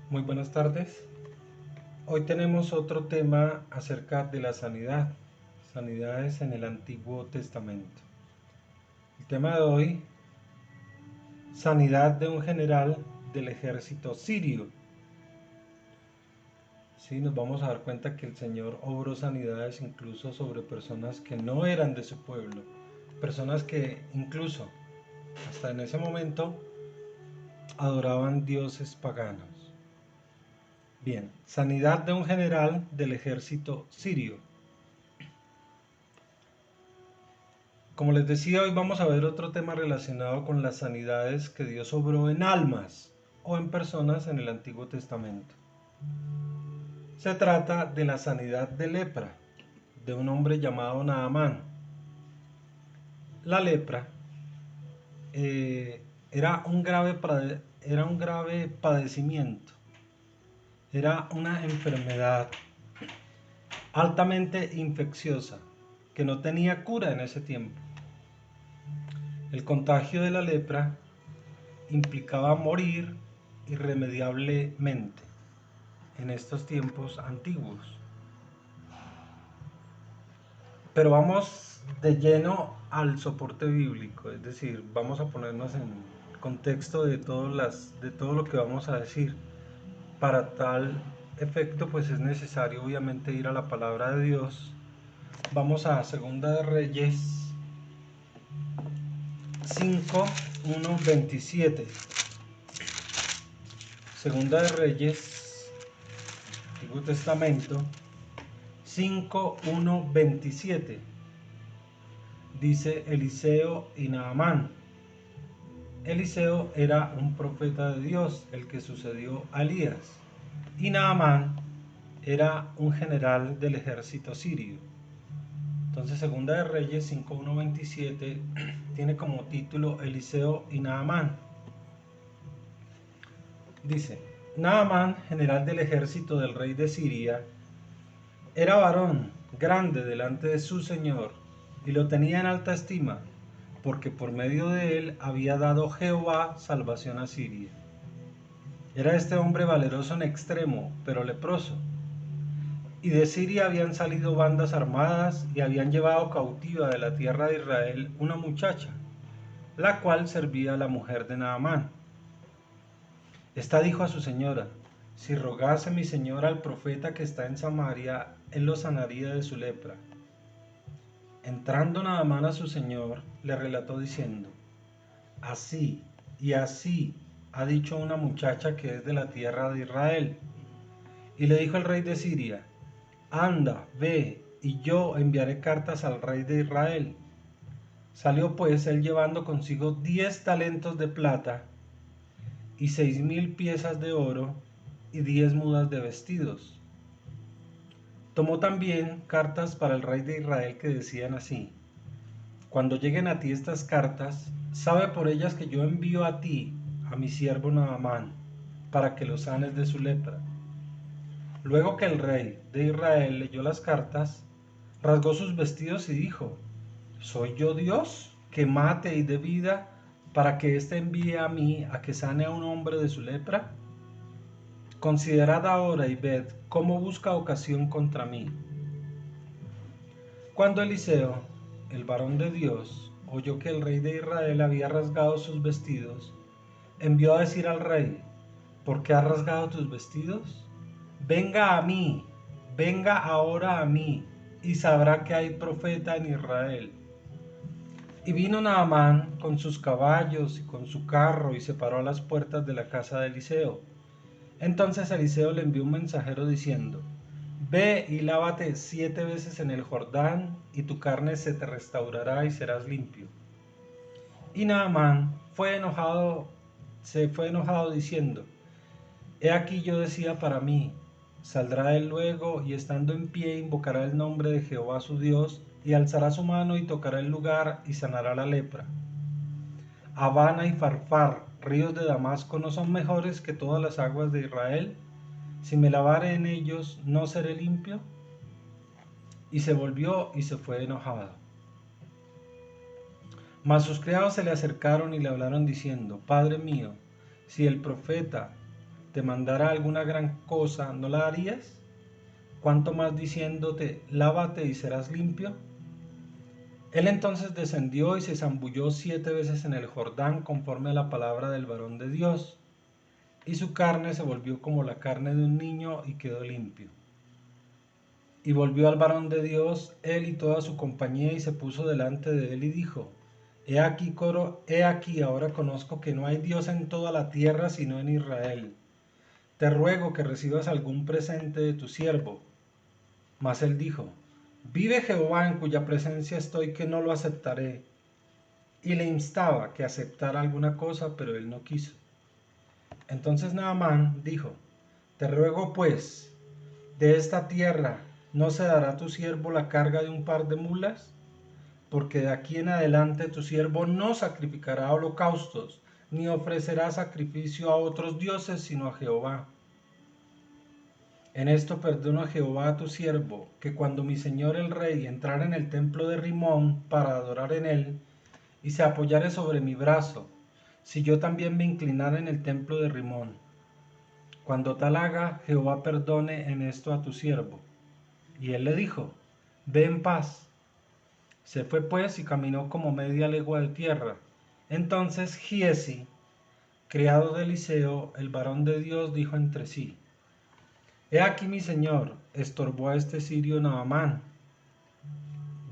Muy buenas tardes. Hoy tenemos otro tema acerca de la sanidad, sanidades en el Antiguo Testamento. El tema de hoy, sanidad de un general del ejército sirio. Sí, nos vamos a dar cuenta que el Señor obró sanidades incluso sobre personas que no eran de su pueblo, personas que incluso hasta en ese momento adoraban dioses paganos. Bien, sanidad de un general del ejército sirio. Como les decía, hoy vamos a ver otro tema relacionado con las sanidades que Dios obró en almas o en personas en el Antiguo Testamento. Se trata de la sanidad de lepra de un hombre llamado Naamán. La lepra era un grave padecimiento, era una enfermedad altamente infecciosa que no tenía cura en ese tiempo. El contagio de la lepra implicaba morir irremediablemente en estos tiempos antiguos. Pero vamos de lleno al soporte bíblico, es decir, vamos a ponernos en contexto de todo lo que vamos a decir. Para tal efecto, pues es necesario obviamente ir a la palabra de Dios. Vamos a Segunda de Reyes 5, 1, 27. Segunda de Reyes, Antiguo Testamento 5, 1, 27. Dice Eliseo y Naamán. Eliseo era un profeta de Dios, el que sucedió a Elías, y Naamán era un general del ejército sirio. Entonces, Segunda de Reyes 5:1-27 tiene como título Eliseo y Naamán. Dice: Naamán, general del ejército del rey de Siria, era varón grande delante de su señor y lo tenía en alta estima, porque por medio de él había dado Jehová salvación a Siria. Era este hombre valeroso en extremo, pero leproso. Y de Siria habían salido bandas armadas y habían llevado cautiva de la tierra de Israel una muchacha, la cual servía a la mujer de Naamán. Esta dijo a su señora: si rogase mi señora al profeta que está en Samaria, él lo sanaría de su lepra. Entrando Naamán a su señor, le relató diciendo: así y así ha dicho una muchacha que es de la tierra de Israel. Y le dijo el rey de Siria: anda, ve, y yo enviaré cartas al rey de Israel. Salió pues él llevando consigo 10 talentos de plata y 6.000 piezas de oro y 10 mudas de vestidos. Tomó también cartas para el rey de Israel que decían así: cuando lleguen a ti estas cartas, sabe por ellas que yo envío a ti a mi siervo Naamán, para que lo sanes de su lepra. Luego que el rey de Israel leyó las cartas, rasgó sus vestidos y dijo: ¿soy yo Dios que mate y dé vida para que éste envíe a mí a que sane a un hombre de su lepra? Considerad ahora y ved cómo busca ocasión contra mí. Cuando Eliseo, el varón de Dios, oyó que el rey de Israel había rasgado sus vestidos, envió a decir al rey: ¿por qué has rasgado tus vestidos? Venga a mí, venga ahora a mí, y sabrá que hay profeta en Israel. Y vino Naamán con sus caballos y con su carro y se paró a las puertas de la casa de Eliseo. Entonces Eliseo le envió un mensajero diciendo: ve y lávate 7 veces en el Jordán, y tu carne se te restaurará y serás limpio. Y Naamán se fue enojado diciendo: he aquí yo decía para mí: saldrá él luego y estando en pie invocará el nombre de Jehová su Dios, y alzará su mano y tocará el lugar y sanará la lepra. Habana y Farfar, ríos de Damasco, ¿no son mejores que todas las aguas de Israel? Si me lavare en ellos, ¿no seré limpio? Y se volvió y se fue enojado. Mas sus criados se le acercaron y le hablaron diciendo: Padre mío, si el profeta te mandara alguna gran cosa, ¿no la harías? ¿Cuánto más diciéndote, lávate y serás limpio? Él entonces descendió y se zambulló 7 veces en el Jordán conforme a la palabra del varón de Dios, y su carne se volvió como la carne de un niño y quedó limpio. Y volvió al varón de Dios, él y toda su compañía, y se puso delante de él y dijo, he aquí, ahora conozco que no hay Dios en toda la tierra sino en Israel. Te ruego que recibas algún presente de tu siervo. Mas él dijo, vive Jehová en cuya presencia estoy, que no lo aceptaré. Y le instaba que aceptara alguna cosa, pero él no quiso. Entonces Naamán dijo, te ruego pues, de esta tierra no se dará a tu siervo la carga de un par de mulas, porque de aquí en adelante tu siervo no sacrificará holocaustos, ni ofrecerá sacrificio a otros dioses, sino a Jehová. En esto perdono a Jehová a tu siervo, que cuando mi señor el rey entrara en el templo de Rimón para adorar en él, y se apoyare sobre mi brazo, si yo también me inclinara en el templo de Rimón. Cuando tal haga, Jehová perdone en esto a tu siervo. Y él le dijo, ve en paz. Se fue pues y caminó como media legua de tierra. Entonces Giezi, criado de Eliseo, el varón de Dios, dijo entre sí, he aquí mi señor estorbó a este sirio Naamán.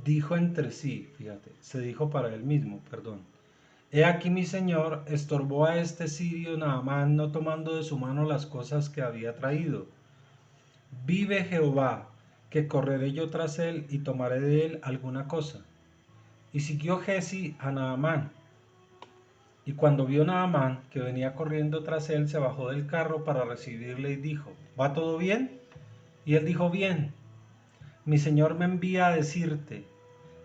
Dijo entre sí, fíjate, se dijo para él mismo, perdón. He aquí mi señor estorbó a este sirio Naamán, no tomando de su mano las cosas que había traído. Vive Jehová, que correré yo tras él y tomaré de él alguna cosa. Y siguió Giezi a Naamán. Y cuando vio Naamán que venía corriendo tras él, se bajó del carro para recibirle y dijo, ¿va todo bien? Y él dijo, bien. Mi señor me envía a decirte,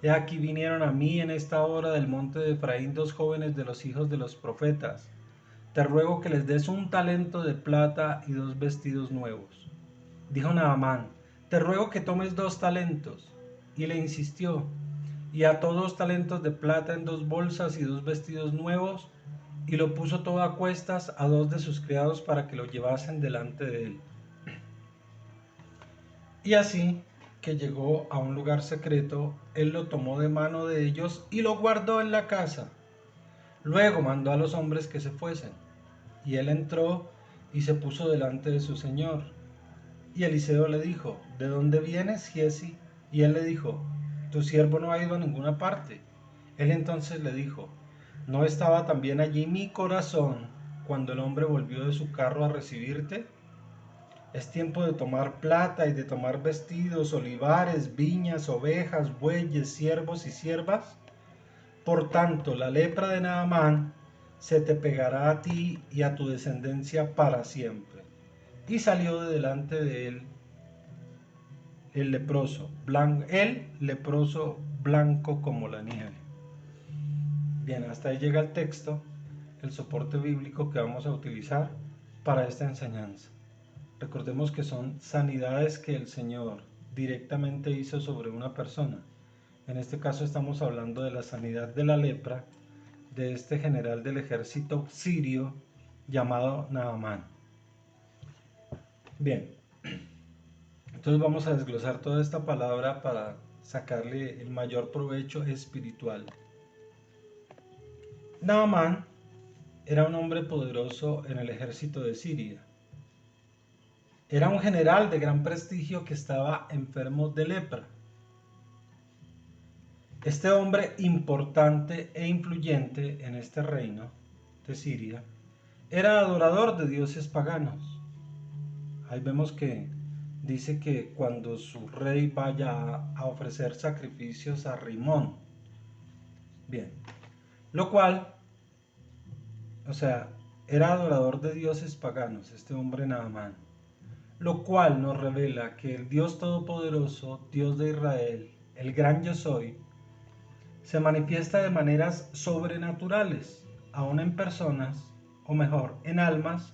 he aquí vinieron a mí en esta hora del monte de Efraín 2 jóvenes de los hijos de los profetas. Te ruego que les des un talento de plata y 2 vestidos nuevos. Dijo Naamán, te ruego que tomes 2 talentos. Y le insistió, y ató 2 talentos de plata en 2 bolsas y 2 vestidos nuevos, y lo puso todo a cuestas a 2 de sus criados para que lo llevasen delante de él. Y así que llegó a un lugar secreto, él lo tomó de mano de ellos y lo guardó en la casa. Luego mandó a los hombres que se fuesen, y él entró y se puso delante de su señor. Y Eliseo le dijo, ¿de dónde vienes, Giezi? Y él le dijo, tu siervo no ha ido a ninguna parte. Él entonces le dijo, ¿no estaba también allí mi corazón cuando el hombre volvió de su carro a recibirte? Es tiempo de tomar plata y de tomar vestidos, olivares, viñas, ovejas, bueyes, siervos y siervas. Por tanto, la lepra de Naamán se te pegará a ti y a tu descendencia para siempre. Y salió de delante de él el leproso blanco como la nieve. Bien, hasta ahí llega el texto, el soporte bíblico que vamos a utilizar para esta enseñanza. Recordemos que son sanidades que el Señor directamente hizo sobre una persona. En este caso estamos hablando de la sanidad de la lepra de este general del ejército sirio llamado Naamán. Bien, entonces vamos a desglosar toda esta palabra para sacarle el mayor provecho espiritual. Naamán era un hombre poderoso en el ejército de Siria. Era un general de gran prestigio que estaba enfermo de lepra. Este hombre importante e influyente en este reino de Siria era adorador de dioses paganos. Ahí vemos que dice que cuando su rey vaya a ofrecer sacrificios a Rimón. Bien, lo cual, o sea, era adorador de dioses paganos, este hombre Naamán. Lo cual nos revela que el Dios Todopoderoso, Dios de Israel, el gran yo soy, se manifiesta de maneras sobrenaturales, aún en personas, o mejor, en almas,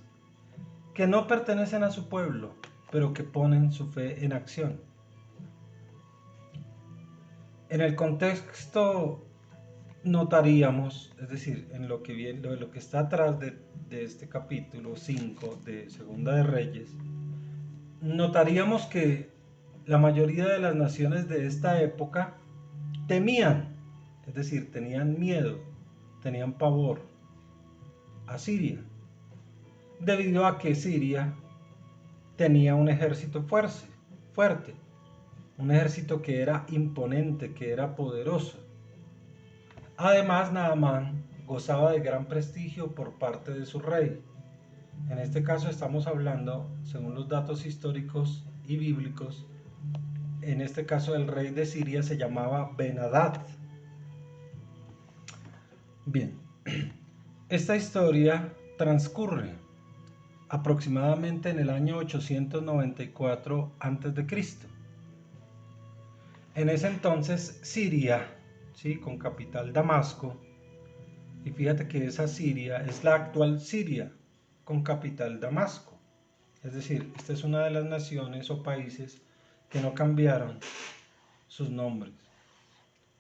que no pertenecen a su pueblo, pero que ponen su fe en acción. En el contexto notaríamos, es decir, en lo que viene, lo que está atrás de este capítulo 5 de Segunda de Reyes, notaríamos que la mayoría de las naciones de esta época temían, es decir, tenían miedo, tenían pavor a Siria, debido a que Siria tenía un ejército fuerte, un ejército que era imponente, que era poderoso. Además, Naamán gozaba de gran prestigio por parte de su rey. En este caso estamos hablando, según los datos históricos y bíblicos, en este caso el rey de Siria se llamaba Ben-Hadad. Bien, esta historia transcurre aproximadamente en el año 894 a.C. En ese entonces Siria, ¿sí?, con capital Damasco, y fíjate que esa Siria es la actual Siria, con capital Damasco. Es decir, esta es una de las naciones o países que no cambiaron sus nombres.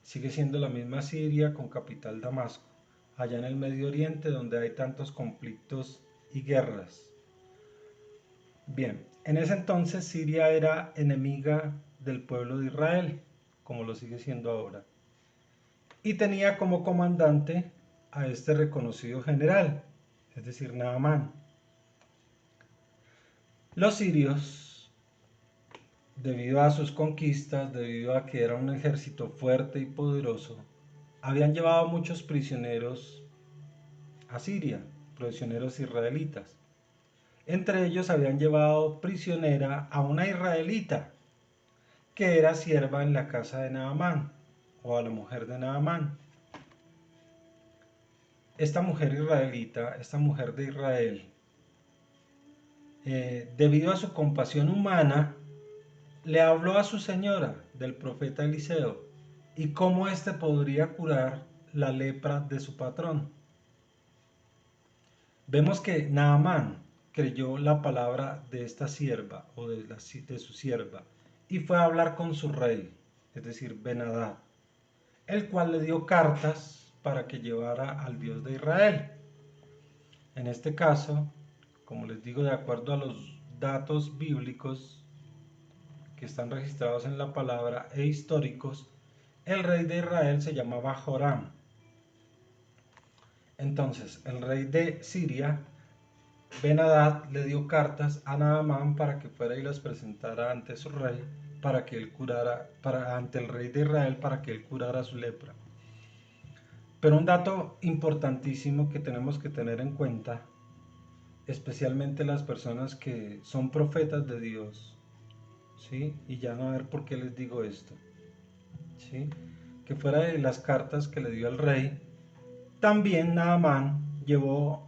Sigue siendo la misma Siria con capital Damasco, allá en el Medio Oriente donde hay tantos conflictos y guerras. Bien, en ese entonces Siria era enemiga del pueblo de Israel, como lo sigue siendo ahora, y tenía como comandante a este reconocido general, es decir, Naamán. Los sirios, debido a sus conquistas, debido a que era un ejército fuerte y poderoso, habían llevado muchos prisioneros a Siria, prisioneros israelitas. Entre ellos habían llevado prisionera a una israelita que era sierva en la casa de Naamán, o a la mujer de Naamán. Esta mujer israelita, esta mujer de Israel, debido a su compasión humana, le habló a su señora del profeta Eliseo y cómo éste podría curar la lepra de su patrón. Vemos que Naamán creyó la palabra de esta sierva o de su sierva y fue a hablar con su rey, es decir, Ben-Hadad, el cual le dio cartas para que llevara al Dios de Israel. En este caso, como les digo, de acuerdo a los datos bíblicos que están registrados en la palabra e históricos, el rey de Israel se llamaba Joram. Entonces, el rey de Siria, Ben-Hadad, le dio cartas a Naamán para que fuera y las presentara ante su rey, para que él curara, ante el rey de Israel, para que él curara su lepra. Pero un dato importantísimo que tenemos que tener en cuenta, especialmente las personas que son profetas de Dios, ¿sí? Y ya no a ver por qué les digo esto, ¿sí? Que fuera de las cartas que le dio al rey, también Naamán llevó,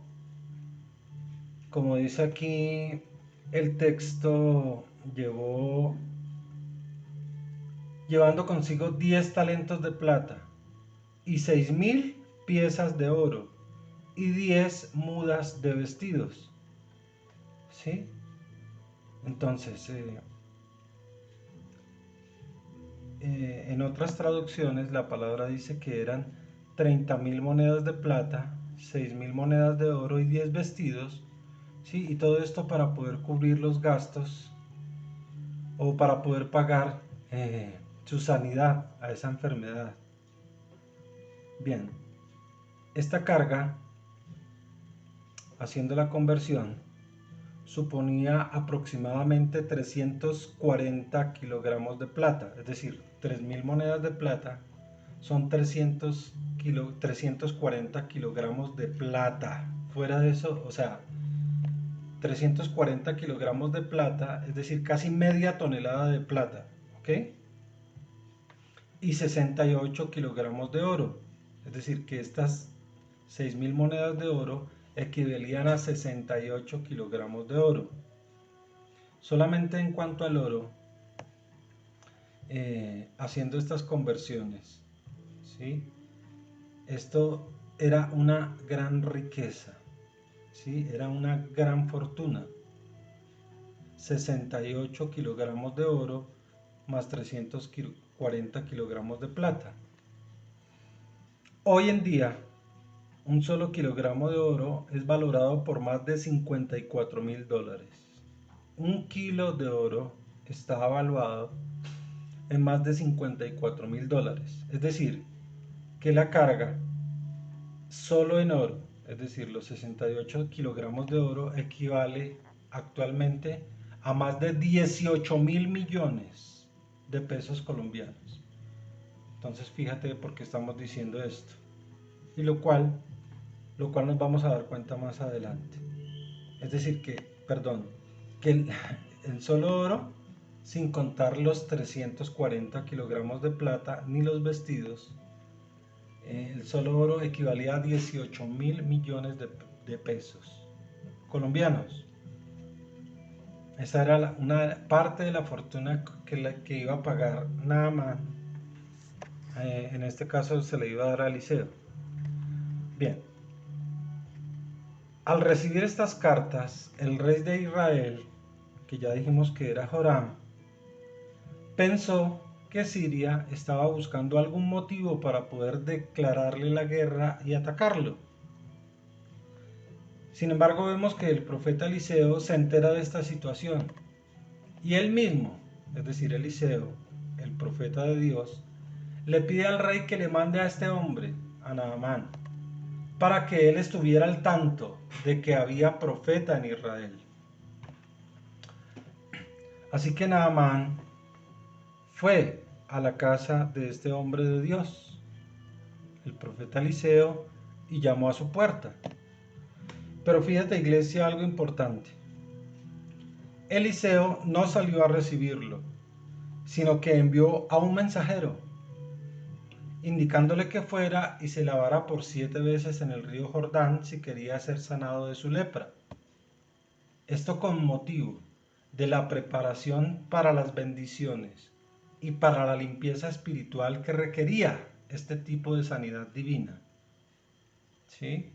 como dice aquí el texto, llevando consigo 10 talentos de plata y 6.000 piezas de oro y 10 mudas de vestidos, ¿sí? Entonces, en otras traducciones la palabra dice que eran 30.000 monedas de plata, 6.000 monedas de oro y 10 vestidos, ¿sí? Y todo esto para poder cubrir los gastos o para poder pagar su sanidad a esa enfermedad. Bien, esta carga, haciendo la conversión, suponía aproximadamente 340 kilogramos de plata, es decir, 3.000 monedas de plata son 340 kilogramos de plata. Fuera de eso, o sea, 340 kilogramos de plata, es decir, casi media tonelada de plata, ¿ok? Y 68 kilogramos de oro, es decir, que estas 6.000 monedas de oro equivalían a 68 kilogramos de oro. Solamente en cuanto al oro, haciendo estas conversiones, ¿sí? Esto era una gran riqueza, ¿sí? Era una gran fortuna. 68 kilogramos de oro más 340 kilogramos de plata. Hoy en día, un solo kilogramo de oro es valorado por más de $54.000. Un kilo de oro está evaluado en más de $54.000. Es decir, que la carga solo en oro, es decir, los 68 kilogramos de oro, equivale actualmente a más de 18.000 millones de pesos colombianos. Entonces fíjate por qué estamos diciendo esto. Y lo cual nos vamos a dar cuenta más adelante. Es decir, que el solo oro, sin contar los 340 kilogramos de plata ni los vestidos, el solo oro equivalía a 18.000 millones de pesos colombianos. Esa era una parte de la fortuna que iba a pagar Naamán. En este caso se le iba a dar a Eliseo. Bien, al recibir estas cartas, el rey de Israel, que ya dijimos que era Joram, pensó que Siria estaba buscando algún motivo para poder declararle la guerra y atacarlo. Sin embargo, vemos que el profeta Eliseo se entera de esta situación y él mismo, es decir, Eliseo, el profeta de Dios, le pide al rey que le mande a este hombre, a Naamán, para que él estuviera al tanto de que había profeta en Israel. Así que Naamán fue a la casa de este hombre de Dios, el profeta Eliseo, y llamó a su puerta. Pero fíjate, iglesia, algo importante. Eliseo no salió a recibirlo, sino que envió a un mensajero, indicándole que fuera y se lavara por 7 veces en el río Jordán si quería ser sanado de su lepra. Esto con motivo de la preparación para las bendiciones y para la limpieza espiritual que requería este tipo de sanidad divina. ¿Sí?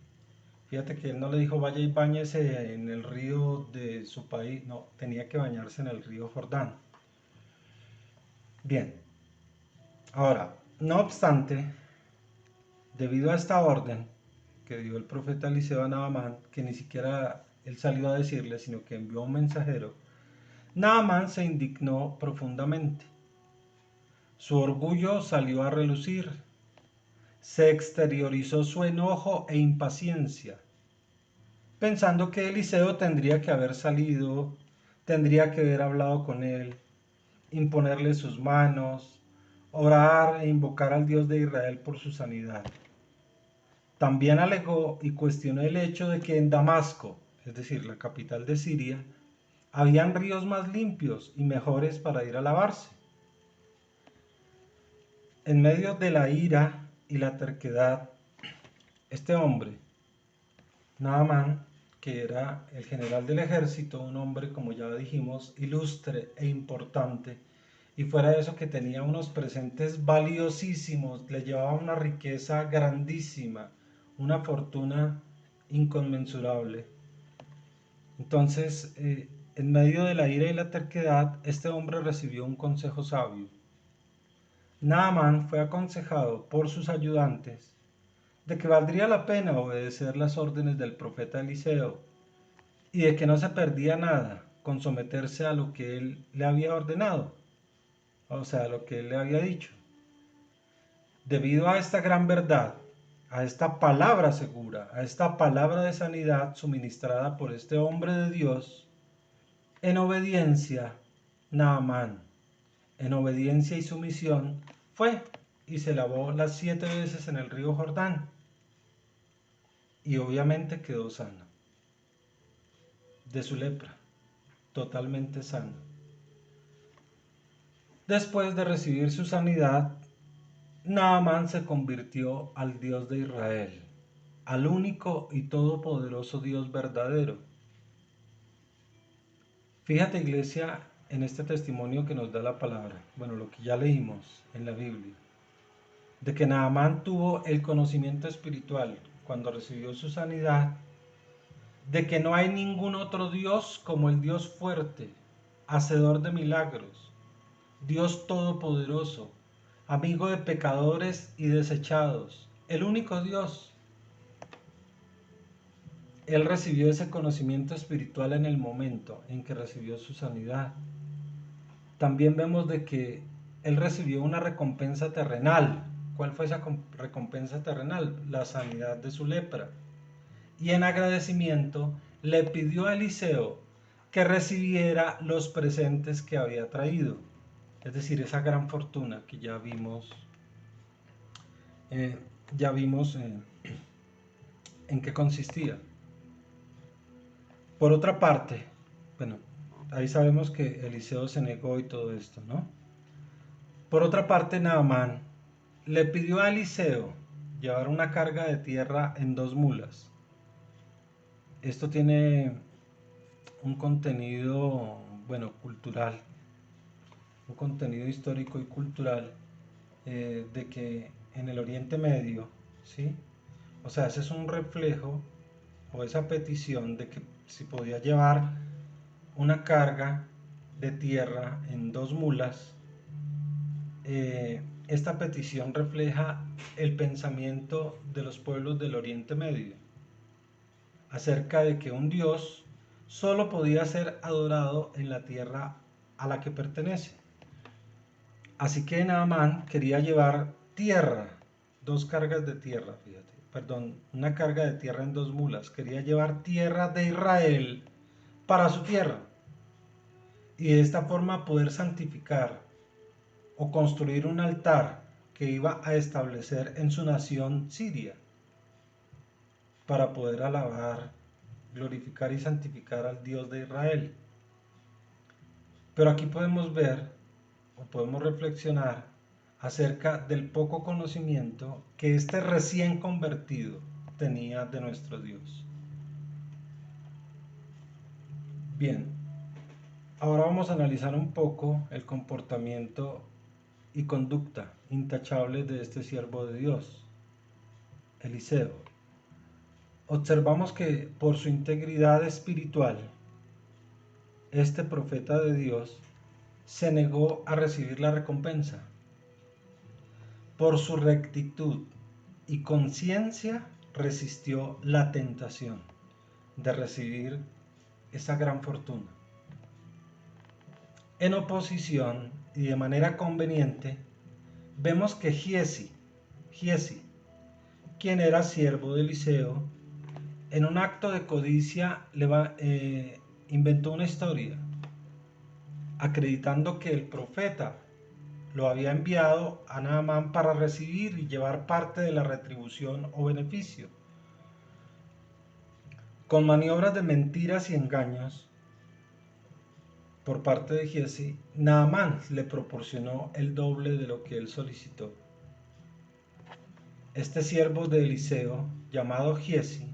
Fíjate que él no le dijo vaya y báñese en el río de su país, no, tenía que bañarse en el río Jordán. Bien, ahora, no obstante, debido a esta orden que dio el profeta Eliseo a Naamán, que ni siquiera él salió a decirle, sino que envió un mensajero, Naamán se indignó profundamente. Su orgullo salió a relucir, se exteriorizó su enojo e impaciencia, pensando que Eliseo tendría que haber salido, tendría que haber hablado con él, imponerle sus manos, orar e invocar al Dios de Israel por su sanidad. También alegó y cuestionó el hecho de que en Damasco, es decir, la capital de Siria, habían ríos más limpios y mejores para ir a lavarse. En medio de la ira y la terquedad, este hombre, Naamán, que era el general del ejército, un hombre, como ya dijimos, ilustre e importante, y fuera de eso que tenía unos presentes valiosísimos, le llevaba una riqueza grandísima, una fortuna inconmensurable. Entonces, en medio de la ira y la terquedad, este hombre recibió un consejo sabio. Naamán fue aconsejado por sus ayudantes de que valdría la pena obedecer las órdenes del profeta Eliseo y de que no se perdía nada con someterse a lo que él le había ordenado, o sea, a lo que él le había dicho. Debido a esta gran verdad, a esta palabra segura, a esta palabra de sanidad suministrada por este hombre de Dios, en obediencia, Naamán, en obediencia y sumisión, fue y se lavó las 7 veces en el río Jordán y obviamente quedó sano de su lepra, totalmente sano. Después de recibir su sanidad, Naamán se convirtió al Dios de Israel, al único y todopoderoso Dios verdadero. Fíjate, iglesia, en este testimonio que nos da la palabra, bueno, lo que ya leímos en la Biblia, de que Naamán tuvo el conocimiento espiritual cuando recibió su sanidad, de que no hay ningún otro Dios como el Dios fuerte, hacedor de milagros, Dios todopoderoso, amigo de pecadores y desechados, el único Dios. Él recibió ese conocimiento espiritual en el momento en que recibió su sanidad. También vemos de que él recibió una recompensa terrenal. ¿Cuál fue esa recompensa terrenal? La sanidad de su lepra. Y en agradecimiento le pidió a Eliseo que recibiera los presentes que había traído. Es decir, esa gran fortuna que ya vimos, eh, en qué consistía. Por otra parte, bueno, ahí sabemos que Eliseo se negó y todo esto, ¿no? Por otra parte, Naamán le pidió a Eliseo llevar una carga de tierra en 2 mulas. Esto tiene un contenido, bueno, cultural, un contenido histórico y cultural, de que en el Oriente Medio, ¿sí? O sea, ese es un reflejo o esa petición de que si podía llevar una carga de tierra en 2 mulas. Esta petición refleja el pensamiento de los pueblos del Oriente Medio acerca de que un Dios solo podía ser adorado en la tierra a la que pertenece. Así que Naamán quería llevar tierra, 2 cargas de tierra, fíjate, perdón, una carga de tierra en 2 mulas, quería llevar tierra de Israel para su tierra y de esta forma poder santificar o construir un altar que iba a establecer en su nación Siria para poder alabar, glorificar y santificar al Dios de Israel. Pero aquí podemos ver o podemos reflexionar acerca del poco conocimiento que este recién convertido tenía de nuestro Dios. Bien, ahora vamos a analizar un poco el comportamiento y conducta intachable de este siervo de Dios, Eliseo. Observamos que por su integridad espiritual, este profeta de Dios se negó a recibir la recompensa. Por su rectitud y conciencia resistió la tentación de recibir esa gran fortuna. En oposición y de manera conveniente, vemos que Giezi, quien era siervo de Eliseo, en un acto de codicia inventó una historia, acreditando que el profeta lo había enviado a Naamán para recibir y llevar parte de la retribución o beneficio. Con maniobras de mentiras y engaños por parte de Giezi, Naamán le proporcionó el doble de lo que él solicitó. Este siervo de Eliseo, llamado Giezi,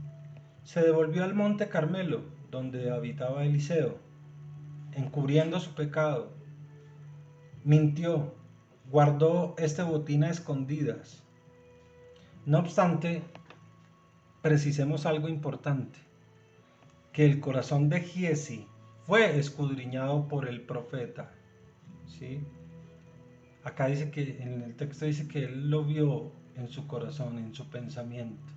se devolvió al monte Carmelo, donde habitaba Eliseo, encubriendo su pecado. Mintió, guardó este botín a escondidas. No obstante, precisemos algo importante, que el corazón de Giezi fue escudriñado por el profeta, ¿sí? Acá dice que, en el texto dice que él lo vio en su corazón, en su pensamiento.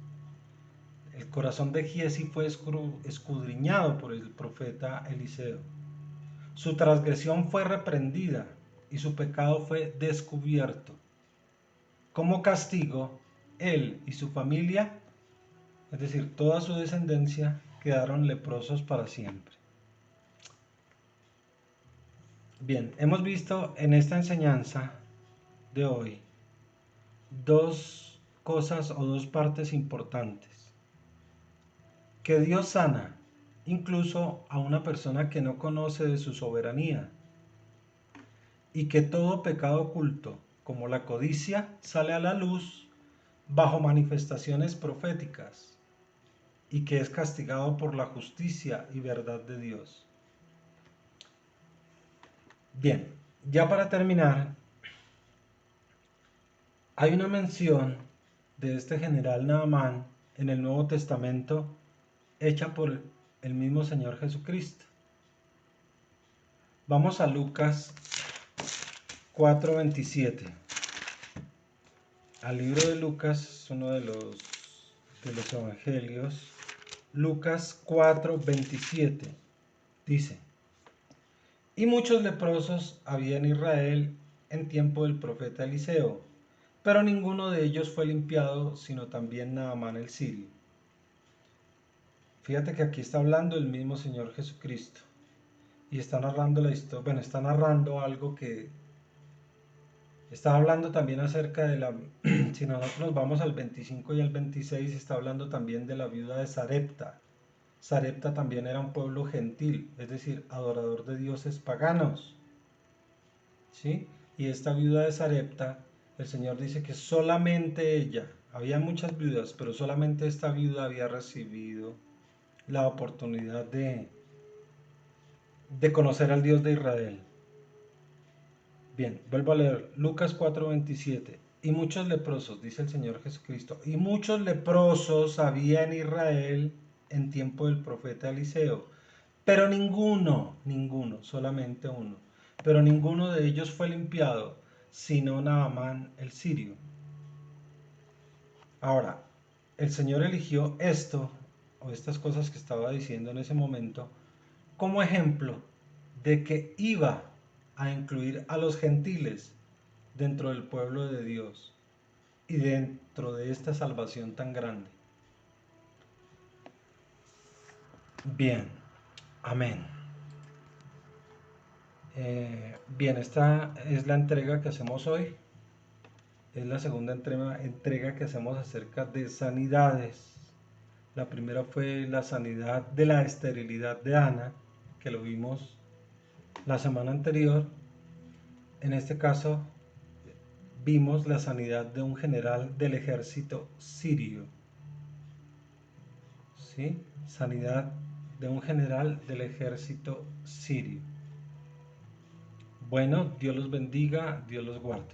El corazón de Giezi fue escudriñado por el profeta Eliseo. Su transgresión fue reprendida y su pecado fue descubierto. Como castigo, él y su familia, es decir, toda su descendencia, quedaron leprosos para siempre. Bien, hemos visto en esta enseñanza de hoy 2 cosas o 2 partes importantes. Que Dios sana incluso a una persona que no conoce de su soberanía, y que todo pecado oculto, como la codicia, sale a la luz bajo manifestaciones proféticas y que es castigado por la justicia y verdad de Dios. Bien, ya para terminar, hay una mención de este general Naamán en el Nuevo Testamento hecha por el mismo Señor Jesucristo. Vamos a Lucas 4:27. al libro de Lucas, uno de los evangelios, Lucas 4:27, dice: y muchos leprosos había en Israel en tiempo del profeta Eliseo, pero ninguno de ellos fue limpiado, sino también Naamán el sirio. Fíjate que aquí está hablando el mismo Señor Jesucristo y está narrando la historia, bueno, está narrando algo que está hablando también acerca de la, si nosotros nos vamos al 25 y al 26, está hablando también de la viuda de Sarepta. Sarepta también era un pueblo gentil, es decir, adorador de dioses paganos, ¿sí? Y esta viuda de Sarepta, el Señor dice que solamente ella, había muchas viudas, pero solamente esta viuda había recibido la oportunidad de conocer al Dios de Israel. Bien, vuelvo a leer Lucas 4:27. Y muchos leprosos, dice el Señor Jesucristo, y muchos leprosos había en Israel en tiempo del profeta Eliseo, pero ninguno, solamente uno, pero ninguno de ellos fue limpiado, sino Naamán el sirio. Ahora, el Señor eligió esto, o estas cosas que estaba diciendo en ese momento, como ejemplo de que iba a incluir a los gentiles dentro del pueblo de Dios y dentro de esta salvación tan grande. Bien, amén. Bien, esta es la entrega que hacemos hoy. Es la segunda entrega que hacemos acerca de sanidades. La primera fue la sanidad de la esterilidad de Ana, que lo vimos la semana anterior. En este caso, vimos la sanidad de un general del ejército sirio. ¿Sí? Sanidad de un general del ejército sirio. Bueno, Dios los bendiga, Dios los guarde.